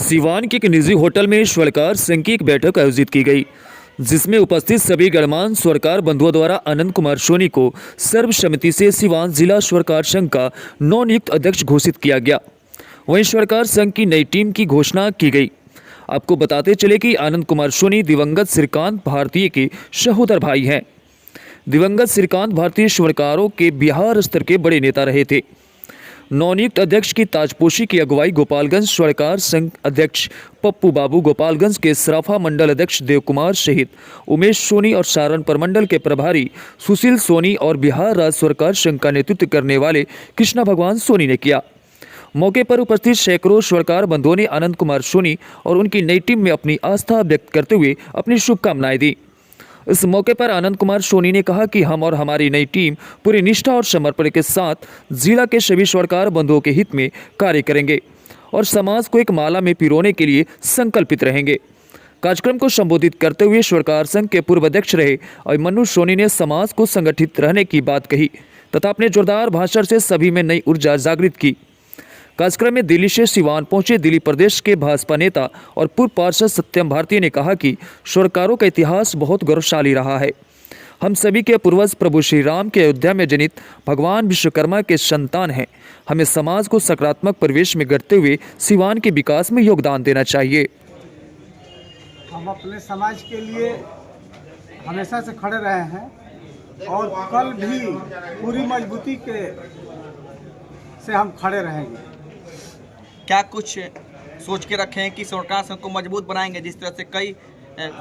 सिवान के एक निजी होटल में स्वर्णकार संघ की एक बैठक आयोजित की गई, जिसमें उपस्थित सभी गणमान्य स्वर्णकार बंधुओं द्वारा आनंद कुमार सोनी को सर्वसम्मति से सिवान जिला स्वर्णकार संघ का नवनियुक्त अध्यक्ष घोषित किया गया। वहीं स्वर्णकार संघ की नई टीम की घोषणा की गई। आपको बताते चले कि आनंद कुमार सोनी दिवंगत श्रीकांत भारतीय के सहोदर भाई हैं। दिवंगत श्रीकांत भारतीय स्वर्णकारों के बिहार स्तर के बड़े नेता रहे थे। नवनियुक्त अध्यक्ष की ताजपोशी की अगुवाई गोपालगंज स्वर्णकार संघ अध्यक्ष पप्पू बाबू, गोपालगंज के सराफा मंडल अध्यक्ष देव कुमार सहित उमेश सोनी और सारण प्रमंडल के प्रभारी सुशील सोनी और बिहार राज्य स्वर्णकार संघ का नेतृत्व करने वाले कृष्णा भगवान सोनी ने किया। मौके पर उपस्थित सैकड़ों स्वर्णकार बंधुओं ने आनंद कुमार सोनी और उनकी नई टीम में अपनी आस्था व्यक्त करते हुए अपनी शुभकामनाएं दी। इस मौके पर आनंद कुमार सोनी ने कहा कि हम और हमारी नई टीम पूरी निष्ठा और समर्पण के साथ जिला के सभी स्वर्णकार बंधुओं के हित में कार्य करेंगे और समाज को एक माला में पिरोने के लिए संकल्पित रहेंगे। कार्यक्रम को संबोधित करते हुए स्वर्णकार संघ के पूर्व अध्यक्ष रहे अभिमन्यु सोनी ने समाज को संगठित रहने की बात कही तथा अपने जोरदार भाषण से सभी में नई ऊर्जा जागृत की। कार्यक्रम में दिल्ली से सिवान पहुंचे दिल्ली प्रदेश के भाजपा नेता और पूर्व पार्षद सत्यम भारती ने कहा कि स्वर्णकारों का इतिहास बहुत गौरवशाली रहा है। हम सभी के पूर्वज प्रभु श्री राम के अयोध्या में जनित भगवान विश्वकर्मा के संतान हैं। हमें समाज को सकारात्मक परिवेश में गढ़ते हुए सिवान के विकास में योगदान देना चाहिए। हम अपने समाज के लिए हमेशा से खड़े रहे हैं और कल भी पूरी मजबूती के से हम खड़े रहेंगे। क्या कुछ सोच के रखे हैं कि स्वर्णकार संघ को मजबूत बनाएंगे? जिस तरह से कई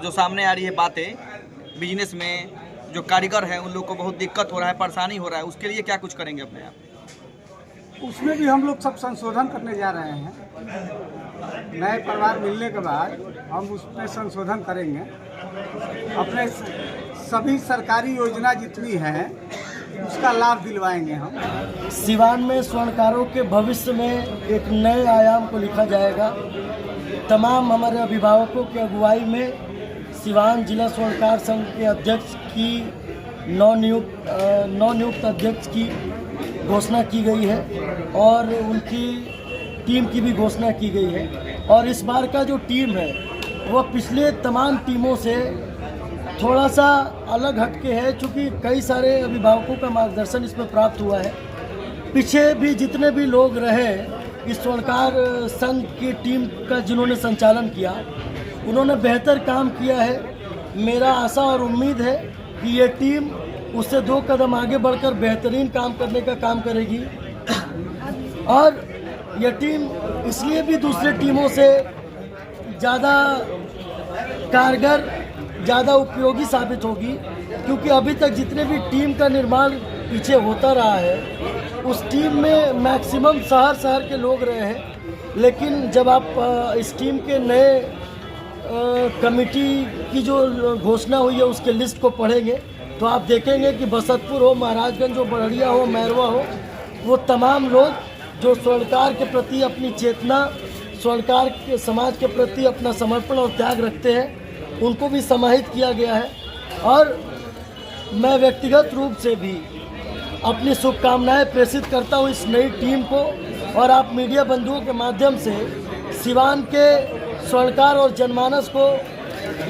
जो सामने आ रही है बातें, बिजनेस में जो कारीगर हैं उन लोग को बहुत दिक्कत हो रहा है, परेशानी हो रहा है, उसके लिए क्या कुछ करेंगे अपने आप? उसमें भी हम लोग सब संशोधन करने जा रहे हैं। नए परिवार मिलने के बाद हम उसमें संशोधन करेंगे। अपने सभी सरकारी योजना जितनी हैं उसका लाभ दिलवाएंगे हम। सिवान में स्वर्णकारों के भविष्य में एक नए आयाम को लिखा जाएगा। तमाम हमारे अभिभावकों की अगुवाई में सिवान जिला स्वर्णकार संघ के अध्यक्ष की नवनियुक्त अध्यक्ष की घोषणा की गई है और उनकी टीम की भी घोषणा की गई है। और इस बार का जो टीम है वो पिछले तमाम टीमों से थोड़ा सा अलग हटके है, क्योंकि कई सारे अभिभावकों का मार्गदर्शन इसमें प्राप्त हुआ है। पीछे भी जितने भी लोग रहे इस स्वर्णकार संघ की टीम का जिन्होंने संचालन किया, उन्होंने बेहतर काम किया है। मेरा आशा और उम्मीद है कि ये टीम उससे 2 कदम आगे बढ़कर बेहतरीन काम करने का काम करेगी और यह टीम इसलिए भी दूसरे टीमों से ज़्यादा कारगर, ज़्यादा उपयोगी साबित होगी, क्योंकि अभी तक जितने भी टीम का निर्माण पीछे होता रहा है उस टीम में मैक्सिमम शहर के लोग रहे हैं। लेकिन जब आप इस टीम के नए कमेटी की जो घोषणा हुई है उसके लिस्ट को पढ़ेंगे तो आप देखेंगे कि बसंतपुर हो, महाराजगंज हो, बड़हरिया हो, मैरवा हो, वो तमाम लोग जो स्वर्णकार के प्रति अपनी चेतना, स्वर्णकार के समाज के प्रति अपना समर्पण और त्याग रखते हैं, उनको भी समाहित किया गया है। और मैं व्यक्तिगत रूप से भी अपनी शुभकामनाएं प्रेषित करता हूं इस नई टीम को और आप मीडिया बंधुओं के माध्यम से सिवान के स्वर्णकार और जनमानस को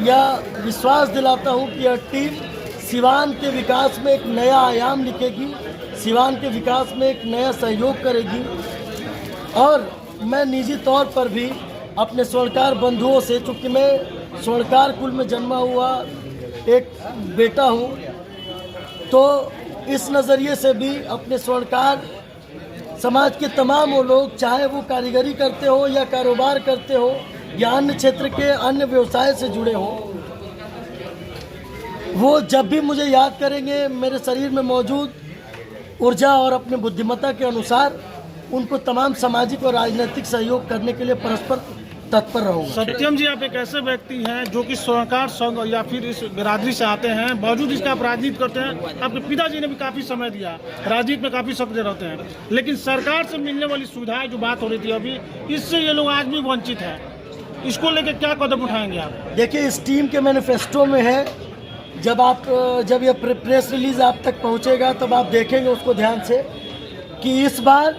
यह विश्वास दिलाता हूं कि यह टीम सिवान के विकास में एक नया आयाम लिखेगी, सिवान के विकास में एक नया सहयोग करेगी। और मैं निजी तौर पर भी अपने स्वर्णकार बंधुओं से, चूँकि मैं स्वर्णकार कुल में जन्मा हुआ एक बेटा हूँ, तो इस नज़रिए से भी अपने स्वर्णकार समाज के तमाम वो लोग, चाहे वो कारीगरी करते हो या कारोबार करते हो या अन्य क्षेत्र के अन्य व्यवसाय से जुड़े हो, वो जब भी मुझे याद करेंगे मेरे शरीर में मौजूद ऊर्जा और अपने बुद्धिमत्ता के अनुसार उनको तमाम सामाजिक और राजनीतिक सहयोग करने के लिए परस्पर तत्पर रहूँगा। सत्यम जी, आप एक ऐसे व्यक्ति हैं जो कि स्वर्णकार संघ या फिर इस बिरादरी से आते हैं, बावजूद इसका आप राजनीति करते हैं। आपके पिताजी ने भी काफ़ी समय दिया, राजनीति में काफ़ी सक्रिय रहते हैं, लेकिन सरकार से मिलने वाली सुविधाएं जो बात हो रही थी अभी, इससे ये लोग आज भी वंचित हैं। इसको लेकर क्या कदम उठाएंगे आप? देखिए, इस टीम के मैनिफेस्टो में है, जब यह प्रेस रिलीज आप तक पहुँचेगा तब आप देखेंगे उसको ध्यान से, कि इस बार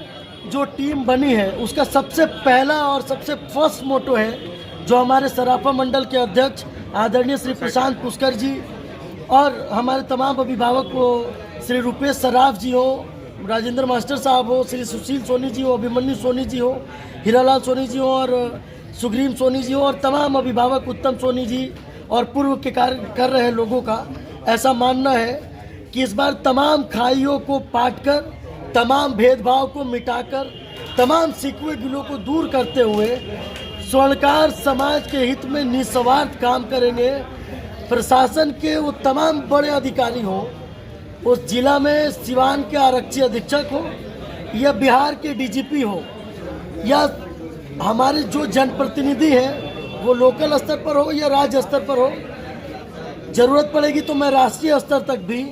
जो टीम बनी है उसका सबसे पहला और सबसे फर्स्ट मोटो है, जो हमारे सराफा मंडल के अध्यक्ष आदरणीय श्री प्रशांत पुष्कर जी और हमारे तमाम अभिभावक को श्री रुपेश सराफ जी हो, राजेंद्र मास्टर साहब हो, श्री सुशील सोनी जी हो, अभिमन्यु सोनी जी हो, हीरालाल सोनी जी हो और सुग्रीव सोनी जी हो और तमाम अभिभावक उत्तम सोनी जी और पूर्व के कार्य कर रहे लोगों का ऐसा मानना है कि इस बार तमाम खाइयों को पाटकर, तमाम भेदभाव को मिटाकर, तमाम सिकवे गिलों को दूर करते हुए स्वर्णकार समाज के हित में निस्वार्थ काम करेंगे। प्रशासन के वो तमाम बड़े अधिकारी हो, उस जिला में सिवान के आरक्षी अधीक्षक हो या बिहार के डीजीपी हो या हमारे जो जनप्रतिनिधि हैं वो लोकल स्तर पर हो या राज्य स्तर पर हो, जरूरत पड़ेगी तो मैं राष्ट्रीय स्तर तक भी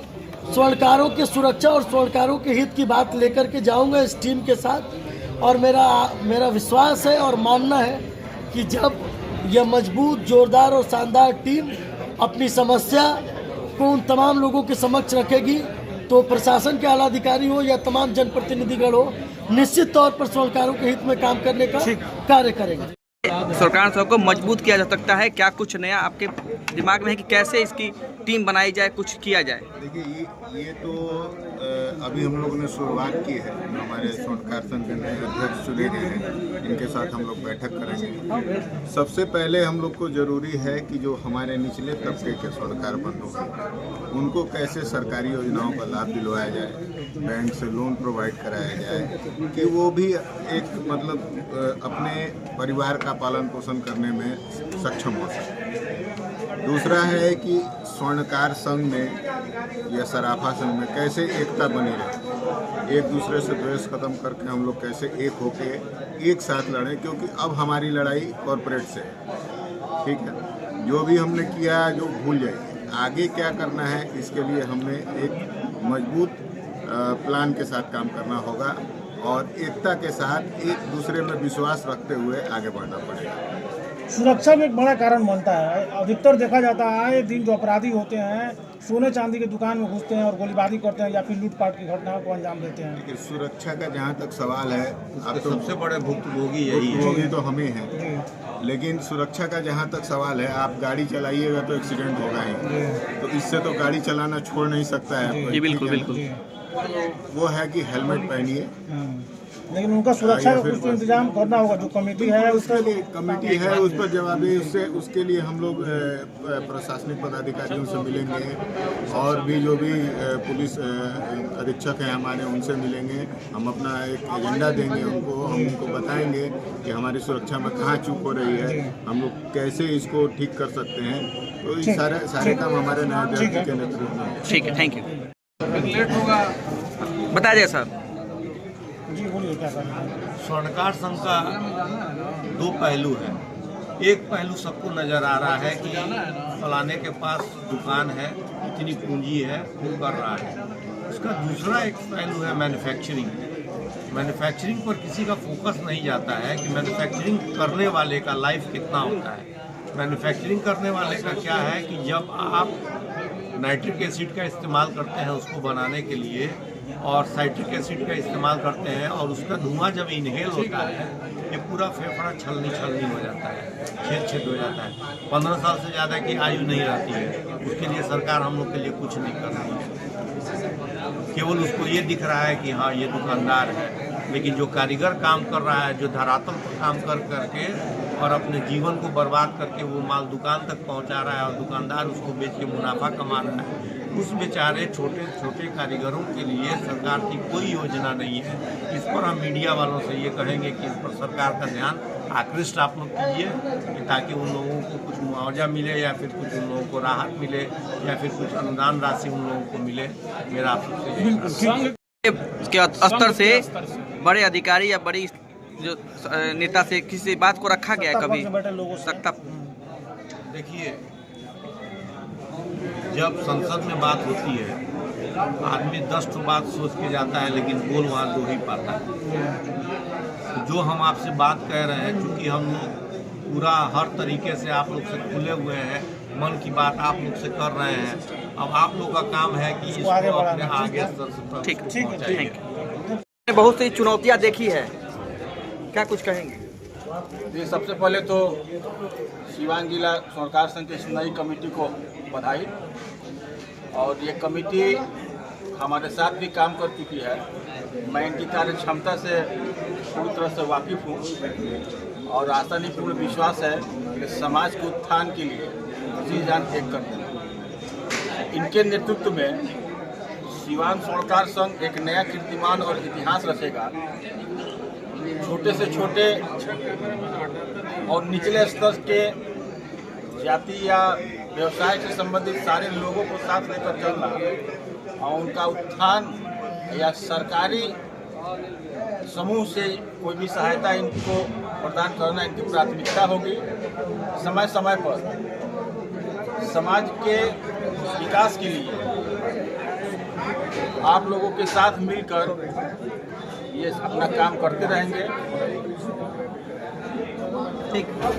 स्वर्णकारों की सुरक्षा और स्वर्णकारों के हित की बात लेकर के जाऊंगा इस टीम के साथ। और मेरा विश्वास है और मानना है कि जब यह मजबूत, जोरदार और शानदार टीम अपनी समस्या को उन तमाम लोगों के समक्ष रखेगी तो प्रशासन के आला अधिकारी हो या तमाम जनप्रतिनिधिगण हो, निश्चित तौर पर स्वर्णकारों के हित में काम करने का कार्य करेंगे। स्वर्णकार संघ को मजबूत किया जा सकता है, क्या कुछ नया आपके दिमाग में है कि कैसे इसकी टीम बनाई जाए, कुछ किया जाए? देखिए ये तो अभी हम लोगों ने शुरुआत की है। हमारे स्वर्णकार संघ के नए अध्यक्ष चुने गए हैं, इनके साथ हम लोग बैठक करेंगे। सबसे पहले हम लोग को ज़रूरी है कि जो हमारे निचले तबके के स्वर्णकार बंधु हैं उनको कैसे सरकारी योजनाओं का लाभ दिलवाया जाए, बैंक से लोन प्रोवाइड कराया जाए कि वो भी एक मतलब अपने परिवार का पालन पोषण करने में सक्षम हो सके। दूसरा है कि स्वर्णकार संघ में या सराफा संघ में कैसे एकता बनी रहे, एक दूसरे से द्वेष खत्म करके हम लोग कैसे एक होके एक साथ लड़ें, क्योंकि अब हमारी लड़ाई कॉरपोरेट से है। ठीक है, जो भी हमने किया जो भूल जाइए, आगे क्या करना है इसके लिए हमें एक मजबूत प्लान के साथ काम करना होगा और एकता के साथ एक दूसरे में विश्वास रखते हुए आगे बढ़ना पड़ेगा। सुरक्षा भी एक बड़ा कारण बनता है। अधिकतर देखा जाता है दिन जो अपराधी होते हैं सोने चांदी की दुकान में घुसते हैं और गोलीबारी करते हैं या फिर लूटपाट की घटनाओं को अंजाम देते हैं। सुरक्षा का जहाँ तक सवाल है, अब तो सबसे बड़े भुक्तभोगी यही भुक्तभोगी तो हमें हैं, लेकिन सुरक्षा का जहाँ तक सवाल है, आप गाड़ी चलाइएगा तो एक्सीडेंट होगा ही, तो इससे तो गाड़ी चलाना छोड़ नहीं सकता है। जी बिल्कुल बिल्कुल। वो है कि हेलमेट पहनिए, लेकिन उनका सुरक्षा का कुछ इंतजाम करना होगा। जो कमेटी है उसके लिए कमेटी है, उस पर जवाबी उसके लिए हम लोग प्रशासनिक पदाधिकारियों से मिलेंगे और भी जो भी पुलिस अधीक्षक हैं हमारे उनसे मिलेंगे। हम अपना एक एजेंडा देंगे उनको, हम उनको बताएंगे कि हमारी सुरक्षा में कहाँ चूक हो रही है, हम लोग कैसे इसको ठीक कर सकते हैं। तो ये सारे काम हमारे नए अध्यक्ष के नेतृत्व में। ठीक है, थैंक यू। बताइए सर। स्वर्णकार संघ का दो पहलू है। एक पहलू सबको नज़र आ रहा है कि फलाने के पास दुकान है, इतनी पूंजी है, वो कर रहा है। उसका दूसरा एक पहलू है मैन्युफैक्चरिंग। मैन्युफैक्चरिंग पर किसी का फोकस नहीं जाता है कि मैन्युफैक्चरिंग करने वाले का लाइफ कितना होता है। मैन्युफैक्चरिंग करने वाले का क्या है कि जब आप नाइट्रिक एसिड का इस्तेमाल करते हैं उसको बनाने के लिए और साइट्रिक एसिड का इस्तेमाल करते हैं और उसका धुआं जब इनहेल होता है, ये पूरा फेफड़ा छलनी हो जाता है, छेद हो जाता है। 15 साल से ज़्यादा की आयु नहीं रहती है। उसके लिए सरकार हम लोग के लिए कुछ नहीं कर रही है। केवल उसको ये दिख रहा है कि हाँ ये दुकानदार है, लेकिन जो कारीगर काम कर रहा है, जो धरातल पर काम करके और अपने जीवन को बर्बाद करके वो माल दुकान तक पहुंचा रहा है और दुकानदार उसको बेच के मुनाफा कमा रहा है, उस बेचारे छोटे छोटे कारीगरों के लिए सरकार की कोई योजना नहीं है। इस पर हम मीडिया वालों से ये कहेंगे कि इस पर सरकार का ध्यान आकृष्ट आप लोग कीजिए ताकि उन लोगों को कुछ मुआवजा मिले या फिर कुछ उन लोगों को राहत मिले या फिर कुछ अनुदान राशि उन लोगों को मिले। मेरा आप सबसे के स्तर से बड़े अधिकारी या बड़ी जो नेता से किसी बात को रखा गया है कभी सकता? देखिए, जब संसद में बात होती है आदमी 10 बात सोच के जाता है, लेकिन बोल वहाँ 2 ही पाता है। जो हम आपसे बात कह रहे हैं, चूँकि हम लोग पूरा हर तरीके से आप लोग से खुले हुए हैं, मन की बात आप लोग से कर रहे हैं। अब आप लोग का काम है कि इसको अपने आगे स्तर से ठीक है। बहुत सी चुनौतियां देखी है, क्या कुछ कहेंगे? ये सबसे पहले तो सिवान जिला स्वर्णकार संघ की इस नई कमेटी को बधाई। और ये कमेटी हमारे साथ भी काम कर चुकी है। मैं इनकी कार्य क्षमता से पूरी तरह से वाकिफ हूँ और आशा नहीं पूर्ण विश्वास है कि समाज के उत्थान के लिए जी जान एक कर देंगे। इनके नेतृत्व में सिवान स्वर्णकार संघ एक नया कीर्तिमान और इतिहास रचेगा। छोटे से छोटे और निचले स्तर के जाति या व्यवसाय से संबंधित सारे लोगों को साथ लेकर चलना और उनका उत्थान या सरकारी समूह से कोई भी सहायता इनको प्रदान करना इनकी प्राथमिकता होगी। समय समय पर समाज के विकास के लिए आप लोगों के साथ मिलकर ये अपना काम करते रहेंगे। ठीक है।